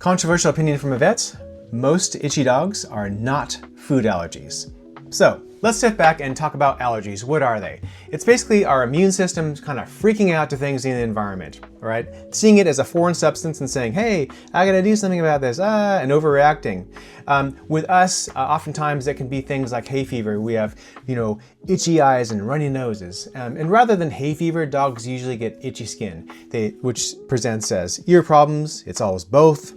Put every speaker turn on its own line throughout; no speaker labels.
Controversial opinion from a vet: most itchy dogs are not food allergies. So let's step back and talk about allergies. What are they? It's basically our immune system kind of freaking out to things in the environment, all right? Seeing it as a foreign substance and saying, hey, I gotta do something about this, and overreacting. With us, oftentimes it can be things like hay fever. We have, itchy eyes and runny noses. And rather than hay fever, dogs usually get itchy skin, which presents as ear problems. It's always both.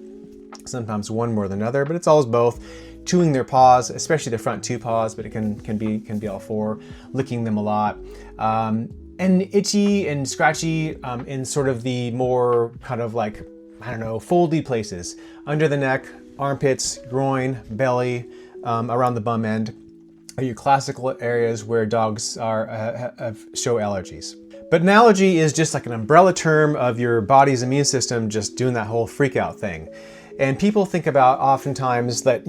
Sometimes one more than another, but it's always both. Chewing their paws, especially their front two paws, but it can be all four. Licking them a lot, and itchy and scratchy in sort of the more kind of like, foldy places under the neck, armpits, groin, belly, around the bum end are your classical areas where dogs show allergies. But an allergy is just like an umbrella term of your body's immune system just doing that whole freak out thing. And people think about oftentimes that,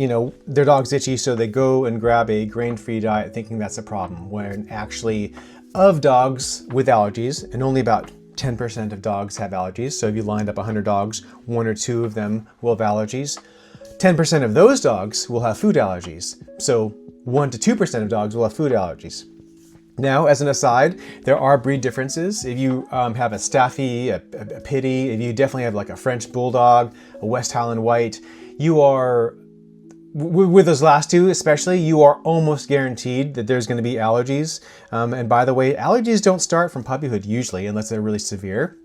their dog's itchy, so they go and grab a grain-free diet thinking that's a problem, when actually of dogs with allergies, and only about 10% of dogs have allergies. So if you lined up 100 dogs, 1 or 2 of them will have allergies. 10% of those dogs will have food allergies. So 1 to 2% of dogs will have food allergies. Now, as an aside, there are breed differences. If you have a Staffy, a Pitty, if you definitely have like a French Bulldog, a West Highland White, you are, with those last two especially, you are almost guaranteed that there's going to be allergies. And by the way, allergies don't start from puppyhood usually, unless they're really severe.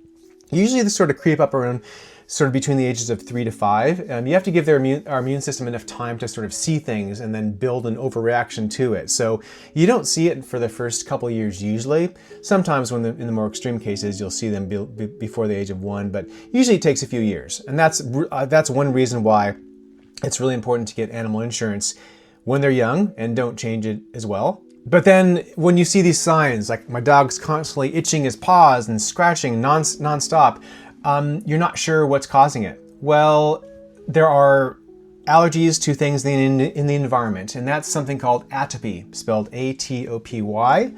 Usually they sort of creep up around sort of between the ages of 3 to 5. You have to give our immune system enough time to sort of see things and then build an overreaction to it. So you don't see it for the first couple of years usually. Sometimes in the more extreme cases, you'll see them before the age of 1, but usually it takes a few years. And that's one reason why it's really important to get animal insurance when they're young and don't change it as well. But then when you see these signs, like my dog's constantly itching his paws and scratching nonstop, you're not sure what's causing it. Well, there are allergies to things in the environment, and that's something called atopy, spelled A-T-O-P-Y.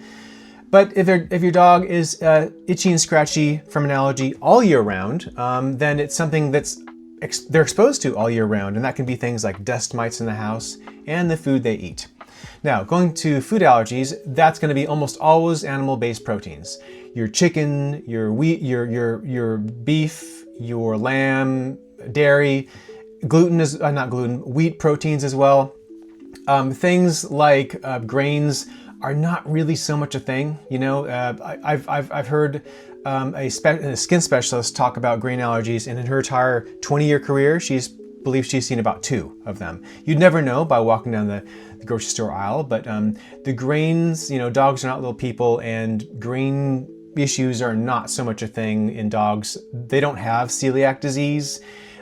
But if your dog is itchy and scratchy from an allergy all year round, then it's something they're exposed to all year round, and that can be things like dust mites in the house and the food they eat. Now, going to food allergies, that's going to be almost always animal-based proteins. Your chicken, your wheat, your beef, your lamb, dairy, wheat proteins as well. Things like grains are not really so much a thing. I've heard a skin specialist talk about grain allergies, and in her entire 20-year career, believes she's seen about 2 of them. You'd never know by walking down the grocery store aisle, but the grains, dogs are not little people, and grain issues are not so much a thing in dogs. They don't have celiac disease.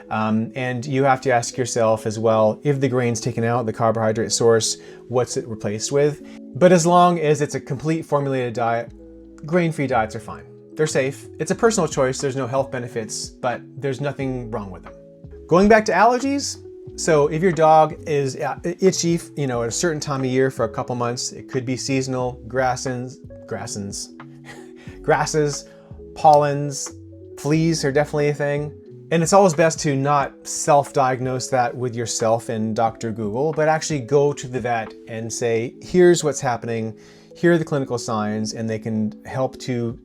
And you have to ask yourself as well, if the grain's taken out, the carbohydrate source, what's it replaced with? But as long as it's a complete formulated diet, grain-free diets are fine. They're safe. It's a personal choice. There's no health benefits, but there's nothing wrong with them. Going back to allergies, so if your dog is itchy, at a certain time of year for a couple months, it could be seasonal, grasses, pollens, fleas are definitely a thing. And it's always best to not self-diagnose that with yourself in Dr. Google, but actually go to the vet and say, here's what's happening, here are the clinical signs, and they can help to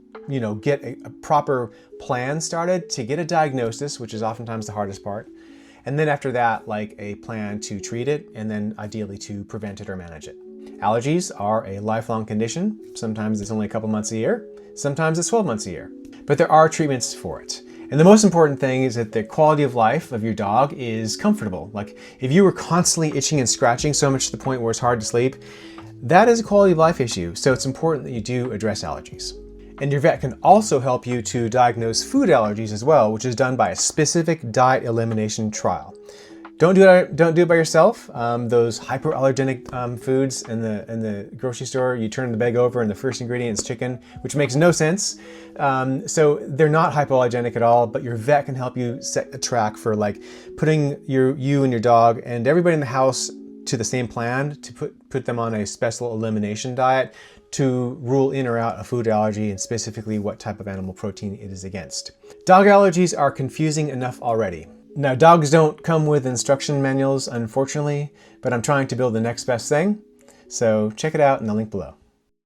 get a proper plan started to get a diagnosis, which is oftentimes the hardest part. And then after that, like a plan to treat it, and then ideally to prevent it or manage it. Allergies are a lifelong condition. Sometimes it's only a couple months a year. Sometimes it's 12 months a year. But there are treatments for it. And the most important thing is that the quality of life of your dog is comfortable. Like if you were constantly itching and scratching so much to the point where it's hard to sleep, that is a quality of life issue. So it's important that you do address allergies. And your vet can also help you to diagnose food allergies as well, which is done by a specific diet elimination trial. Don't do it by yourself. Those hyperallergenic foods in the grocery store, you turn the bag over and the first ingredient is chicken, which makes no sense. So they're not hypoallergenic at all, but your vet can help you set a track for like putting you and your dog and everybody in the house to the same plan to put them on a special elimination diet to rule in or out a food allergy and specifically what type of animal protein it is against. Dog allergies are confusing enough already. Now, dogs don't come with instruction manuals, unfortunately, but I'm trying to build the next best thing. So check it out in the link below.